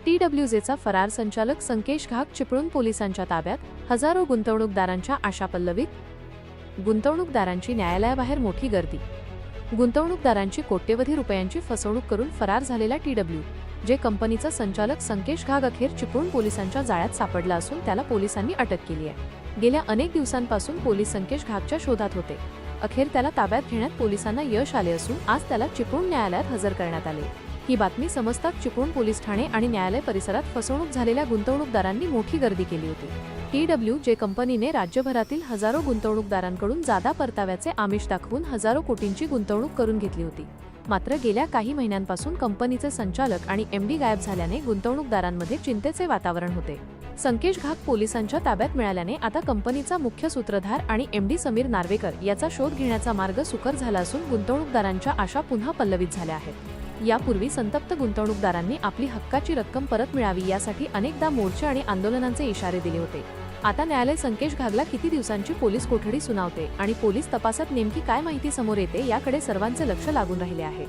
TWJचा फरार संचालक संकेश घाग चिपळूण पोलिसांच्या ताब्यात. हजारो गुंतवणूकदारांच्या आशा पल्लवीत. गुंतवणूकदारांची न्यायालयाबाहेर मोठी गर्दी. गुंतवणूकदारांची कोट्यवधी रुपयांची फसवणूक करून फरार झालेला TWJ कंपनीचा संचालक संकेश घाग अखेर चिपळूण पोलिसांच्या जाळ्यात सापडला असून त्याला पोलिसांनी अटक केली आहे. गेल्या अनेक दिवसांपासून पोलीस संकेश घागच्या शोधात होते. अखेर त्याला ताब्यात घेण्यात पोलिसांना यश आले असून आज त्याला चिपळूण न्यायालयात हजर करण्यात आले. ही बातमी समजताच चिपळूण पोलीस ठाणे आणि न्यायालय परिसरात फसवणूक झालेल्या गुंतवणूकदारांनी मोठी गर्दी केली होती. TWJ कंपनीने राज्यभरातील हजारो गुंतवणूकदारांकडून जादा परताव्याचे आमिष दाखवून हजारो कोटींची गुंतवणूक करून घेतली होती. मात्र गेल्या काही महिन्यांपासून कंपनीचे संचालक आणि MD गायब झाल्याने गुंतवणूकदारांमध्ये चिंतेचे वातावरण होते. संकेश घाग पोलिसांच्या ताब्यात मिळाल्याने आता कंपनीचा मुख्य सूत्रधार आणि MD समीर नार्वेकर याचा शोध घेण्याचा मार्ग सुकर झाला असून गुंतवणूकदारांच्या आशा पुन्हा पल्लवीत झाल्या आहेत. यापूर्वी संतप्त गुंतवणूकदारांनी आपली हक्काची रक्कम परत मिळावी यासाठी अनेकदा मोर्चे आणि आंदोलनांचे इशारे दिले होते. आता न्यायालय संकेश घागला किती दिवसांची पोलीस कोठडी सुनावते आणि पोलीस तपासात नेमकी काय माहिती समोर येते याकडे सर्वांचे लक्ष लागून राहिले आहे.